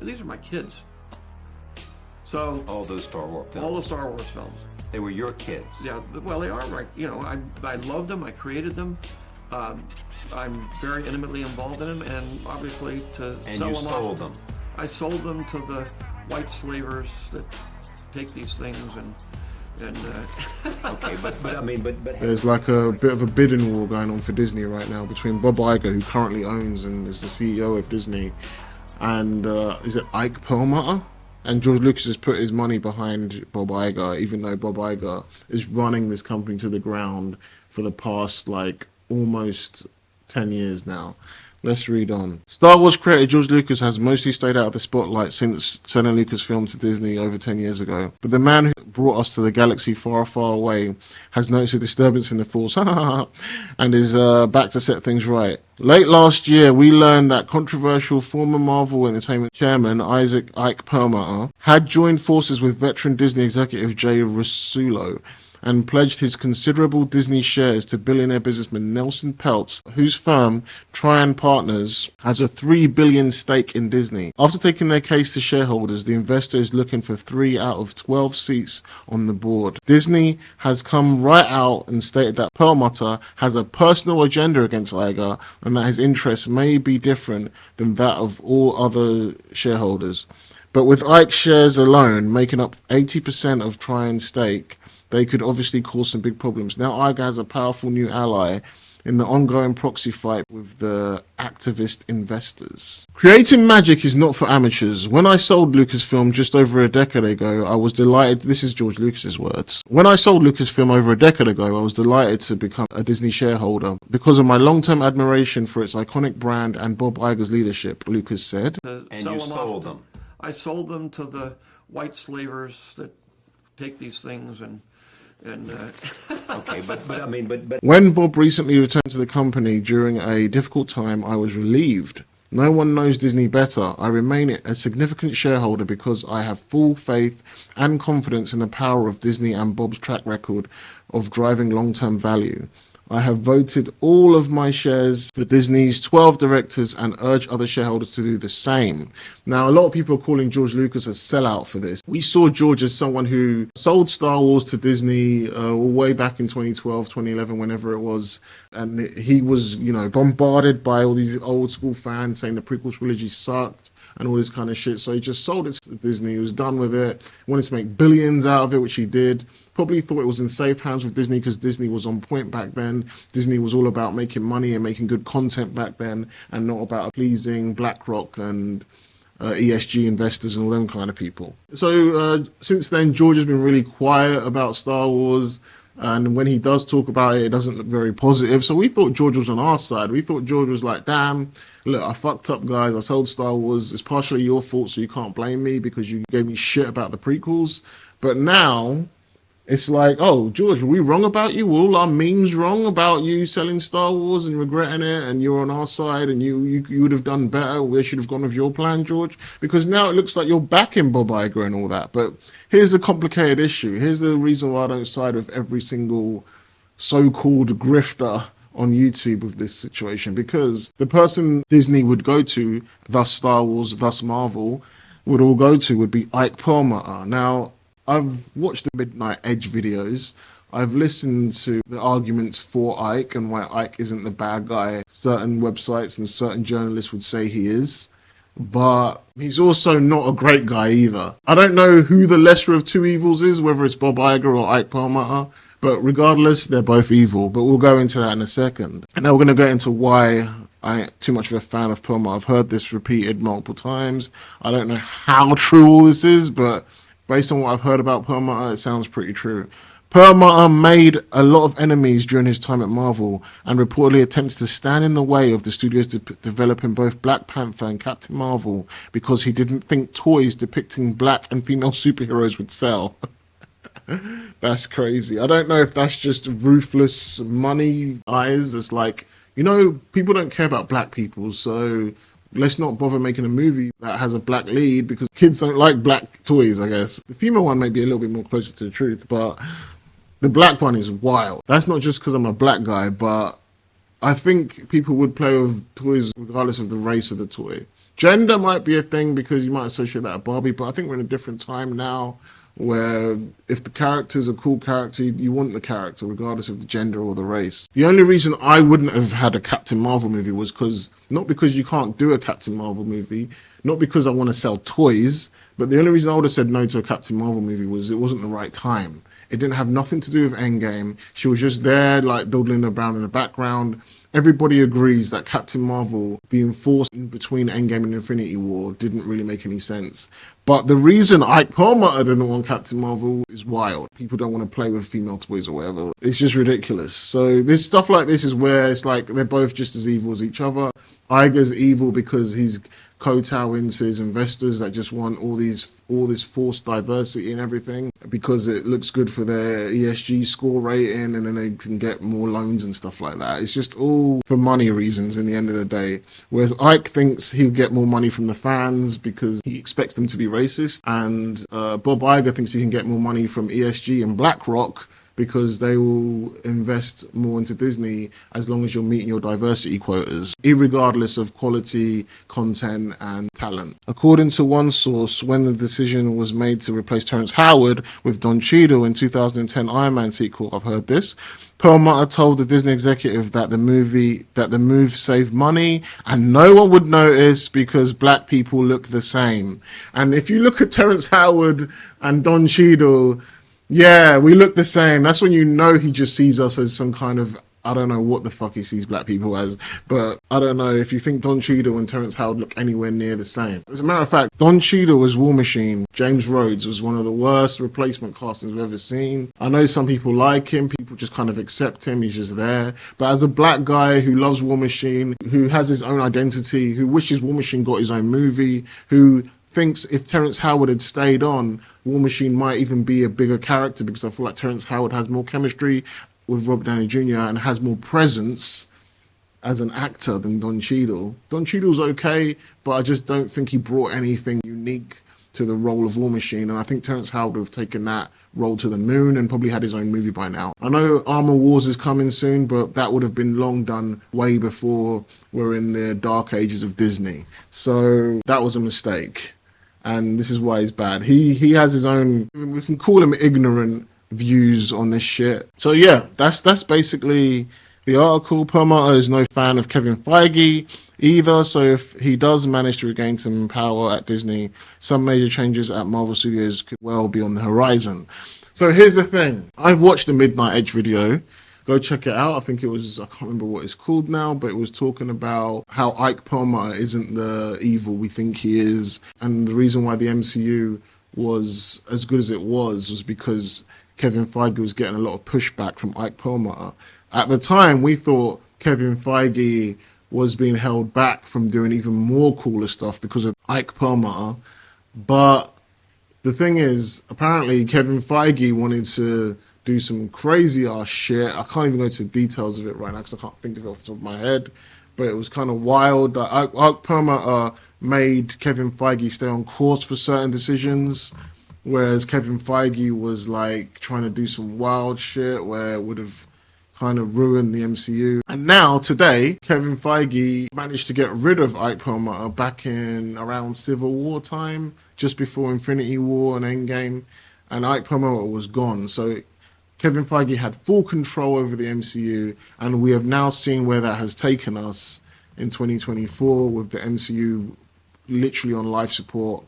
these are my kids. So all those Star Wars films. All the Star Wars films. They were your kids. Yeah, well, they are right. You know, I loved them. I created them. I'm very intimately involved in them, and obviously to and sell you them sold off, them. I sold them to the white slavers that take these things and. Okay, but I mean, but there's like a bit of a bidding war going on for Disney right now between Bob Iger, who currently owns and is the CEO of Disney, and is it Ike Perlmutter? And George Lucas has put his money behind Bob Iger, even though Bob Iger is running this company to the ground for the past like almost 10 years now. Let's read on. Star Wars creator George Lucas has mostly stayed out of the spotlight since selling Lucasfilm to Disney over 10 years ago. But the man who brought us to the galaxy far, far away has noticed a disturbance in the Force and is back to set things right. Late last year, we learned that controversial former Marvel Entertainment chairman Ike Perlmutter had joined forces with veteran Disney executive Jay Rasulo and pledged his considerable Disney shares to billionaire businessman Nelson Peltz, whose firm, Trian Partners, has a $3 billion stake in Disney. After taking their case to shareholders, the investor is looking for 3 out of 12 seats on the board. Disney has come right out and stated that Perlmutter has a personal agenda against Iger and that his interests may be different than that of all other shareholders. But with Ike's shares alone making up 80% of Trian's stake, they could obviously cause some big problems. Now Iger has a powerful new ally in the ongoing proxy fight with the activist investors. Creating magic is not for amateurs. When I sold Lucasfilm just over a decade ago, I was delighted. This is George Lucas's words. When I sold Lucasfilm over a decade ago, I was delighted to become a Disney shareholder because of my long-term admiration for its iconic brand and Bob Iger's leadership, Lucas said. And you sold them. I sold them to the white slavers that take these things and okay, but I mean, but when Bob recently returned to the company during a difficult time, I was relieved. No one knows Disney better. I remain a significant shareholder because I have full faith and confidence in the power of Disney and Bob's track record of driving long-term value. I have voted all of my shares for Disney's 12 directors and urge other shareholders to do the same. Now, a lot of people are calling George Lucas a sellout for this. We saw George as someone who sold Star Wars to Disney way back in 2012, 2011, whenever it was. And he was, bombarded by all these old school fans saying the prequel trilogy sucked and all this kind of shit. So he just sold it to Disney. He was done with it. Wanted to make billions out of it, which he did. Probably thought it was in safe hands with Disney because Disney was on point back then. Disney was all about making money and making good content back then and not about pleasing BlackRock and ESG investors and all them kind of people. So since then, George has been really quiet about Star Wars. And when he does talk about it, it doesn't look very positive. So we thought George was on our side. We thought George was like, damn, look, I fucked up, guys. I sold Star Wars. It's partially your fault, so you can't blame me because you gave me shit about the prequels. But now it's like, oh, George, were we wrong about you? Were all our memes wrong about you selling Star Wars and regretting it, and you're on our side and you would have done better? They should have gone with your plan, George? Because now it looks like you're backing Bob Iger and all that. But here's a complicated issue. Here's the reason why I don't side with every single so-called grifter on YouTube with this situation. Because the person Disney would go to, thus Star Wars, thus Marvel, would all go to would be Ike Perlmutter. Now, I've watched the Midnight Edge videos. I've listened to the arguments for Ike and why Ike isn't the bad guy certain websites and certain journalists would say he is. But he's also not a great guy either. I don't know who the lesser of two evils is, whether it's Bob Iger or Ike Perlmutter. But regardless, they're both evil. But we'll go into that in a second. And now we're going to get into why I ain't too much of a fan of Perlmutter. I've heard this repeated multiple times. I don't know how true all this is, but based on what I've heard about Perlmutter, it sounds pretty true. Perlmutter made a lot of enemies during his time at Marvel and reportedly attempts to stand in the way of the studios developing both Black Panther and Captain Marvel because he didn't think toys depicting black and female superheroes would sell. That's crazy. I don't know if that's just ruthless money eyes. It's like, people don't care about black people, so let's not bother making a movie that has a black lead because kids don't like black toys, I guess. The female one may be a little bit more closer to the truth, but the black one is wild. That's not just because I'm a black guy, but I think people would play with toys regardless of the race of the toy. Gender might be a thing because you might associate that with Barbie, but I think we're in a different time now where if the character's a cool character, you want the character regardless of the gender or the race. The only reason I wouldn't have had a Captain Marvel movie was not because you can't do a Captain Marvel movie, not because I want to sell toys, but the only reason I would have said no to a Captain Marvel movie was it wasn't the right time. It didn't have nothing to do with Endgame. She was just there, like, dawdling around in the background. Everybody agrees that Captain Marvel being forced in between Endgame and Infinity War didn't really make any sense. But the reason Ike Perlmutter didn't want Captain Marvel is wild. People don't want to play with female toys or whatever. It's just ridiculous. So this stuff like this is where it's like they're both just as evil as each other. Iger's evil because he's kowtowing to his investors that just want all this forced diversity and everything because it looks good for their ESG score rating, and then they can get more loans and stuff like that. It's just all for money reasons in the end of the day. Whereas Ike thinks he'll get more money from the fans because he expects them to be racist, and Bob Iger thinks he can get more money from ESG and BlackRock because they will invest more into Disney as long as you're meeting your diversity quotas, irregardless of quality, content, and talent. According to one source, when the decision was made to replace Terrence Howard with Don Cheadle in 2010 Iron Man sequel, I've heard this, Perlmutter told the Disney executive that the move saved money and no one would notice because black people look the same. And if you look at Terrence Howard and Don Cheadle, yeah, we look the same. That's when you know he just sees us as some kind of, I don't know what the fuck he sees black people as, but I don't know if you think Don Cheadle and Terrence Howard look anywhere near the same. As a matter of fact, Don Cheadle was War Machine. James Rhodes was one of the worst replacement castings we've ever seen. I know some people like him, people just kind of accept him, he's just there. But as a black guy who loves War Machine, who has his own identity, who wishes War Machine got his own movie, who thinks if Terrence Howard had stayed on, War Machine might even be a bigger character, because I feel like Terrence Howard has more chemistry with Robert Downey Jr. and has more presence as an actor than Don Cheadle. Don Cheadle's okay, but I just don't think he brought anything unique to the role of War Machine, and I think Terrence Howard would have taken that role to the moon and probably had his own movie by now. I know Armor Wars is coming soon, but that would have been long done way before we're in the dark ages of Disney. So that was a mistake. And this is why he's bad. He has his own, we can call him ignorant views on this shit. So yeah, that's basically the article. Perlmutter is no fan of Kevin Feige either, so if he does manage to regain some power at Disney, some major changes at Marvel Studios could well be on the horizon. So here's the thing. I've watched the Midnight Edge video. Go check it out. I think it was, I can't remember what it's called now, but it was talking about how Ike Perlmutter isn't the evil we think he is. And the reason why the MCU was as good as it was because Kevin Feige was getting a lot of pushback from Ike Perlmutter. At the time, we thought Kevin Feige was being held back from doing even more cooler stuff because of Ike Perlmutter. But the thing is, apparently Kevin Feige wanted to do some crazy ass shit. I can't even go into the details of it right now because I can't think of it off the top of my head. But it was kind of wild. Ike Perlmutter made Kevin Feige stay on course for certain decisions, whereas Kevin Feige was like trying to do some wild shit where it would have kind of ruined the MCU. And now, today, Kevin Feige managed to get rid of Ike Perlmutter back in around Civil War time, just before Infinity War and Endgame, and Ike Perlmutter was gone. So Kevin Feige had full control over the MCU, and we have now seen where that has taken us in 2024 with the MCU literally on life support,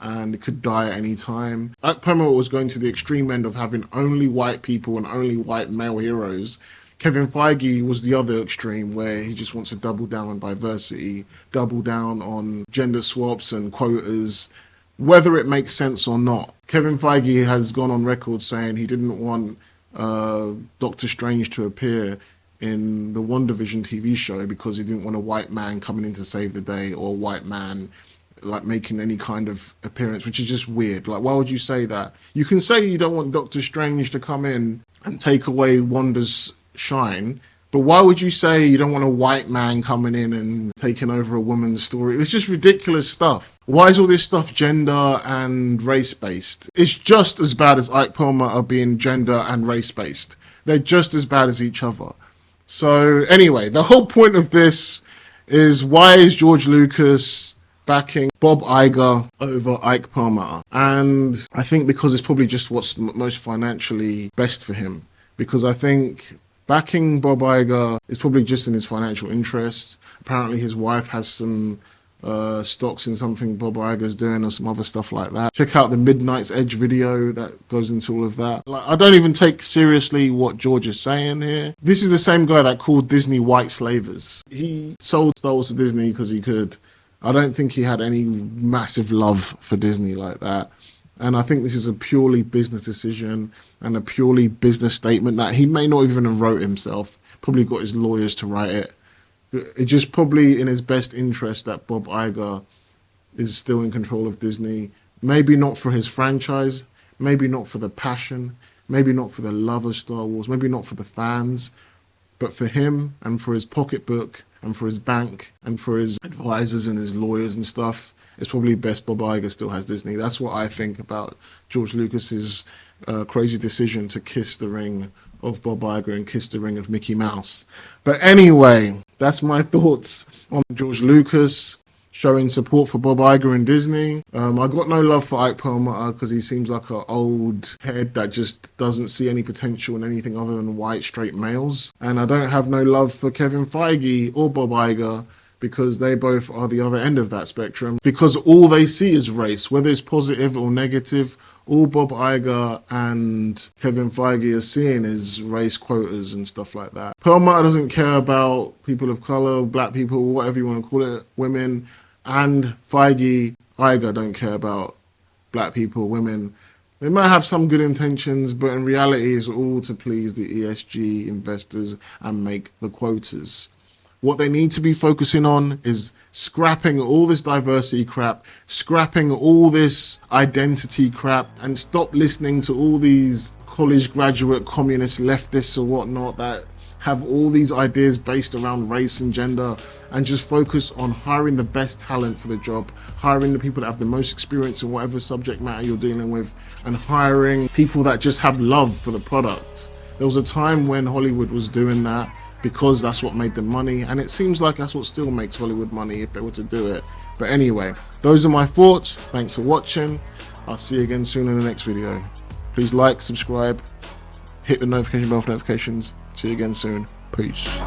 and it could die at any time. Ike Perlmutter was going to the extreme end of having only white people and only white male heroes. Kevin Feige was the other extreme, where he just wants to double down on diversity, double down on gender swaps and quotas, whether it makes sense or not. Kevin Feige has gone on record saying he didn't want Doctor Strange to appear in the WandaVision TV show because he didn't want a white man coming in to save the day, or a white man like making any kind of appearance, which is just weird. Like, why would you say that? You can say you don't want Doctor Strange to come in and take away Wanda's shine, but why would you say you don't want a white man coming in and taking over a woman's story? It's just ridiculous stuff. Why is all this stuff gender and race-based? It's just as bad as Ike Perlmutter being gender and race-based. They're just as bad as each other. So anyway, the whole point of this is, why is George Lucas backing Bob Iger over Ike Perlmutter. And I think because it's probably just what's most financially best for him. Because I think backing Bob Iger is probably just in his financial interests. Apparently his wife has some stocks in something Bob Iger's doing or some other stuff like that. Check out the Midnight's Edge video that goes into all of that. Like, I don't even take seriously what George is saying here. This is the same guy that called Disney white slavers. He sold Star Wars to Disney because he could. I don't think he had any massive love for Disney like that. And I think this is a purely business decision and a purely business statement that he may not even have wrote himself. Probably got his lawyers to write it. It's just probably in his best interest that Bob Iger is still in control of Disney. Maybe not for his franchise, maybe not for the passion, maybe not for the love of Star Wars, maybe not for the fans, but for him and for his pocketbook and for his bank and for his advisors and his lawyers and stuff. It's probably best Bob Iger still has Disney. That's what I think about George Lucas's crazy decision to kiss the ring of Bob Iger and kiss the ring of Mickey Mouse. But anyway, that's my thoughts on George Lucas showing support for Bob Iger and Disney. I got no love for Ike Perlmutter because he seems like an old head that just doesn't see any potential in anything other than white straight males. And I don't have no love for Kevin Feige or Bob Iger because they both are the other end of that spectrum, because all they see is race, whether it's positive or negative. All Bob Iger and Kevin Feige are seeing is race quotas and stuff like that. Perlmutter doesn't care about people of color, black people, whatever you want to call it, women, and Iger don't care about black people, women. They might have some good intentions, but in reality it's all to please the ESG investors and make the quotas. What they need to be focusing on is scrapping all this diversity crap, scrapping all this identity crap, and stop listening to all these college graduate communist leftists or whatnot that have all these ideas based around race and gender, and just focus on hiring the best talent for the job, hiring the people that have the most experience in whatever subject matter you're dealing with, and hiring people that just have love for the product. There was a time when Hollywood was doing that, because that's what made them money, and it seems like that's what still makes Hollywood money if they were to do it. But anyway, those are my thoughts. Thanks for watching. I'll see you again soon in the next video. Please like, subscribe, hit the notification bell for notifications. See you again soon. Peace.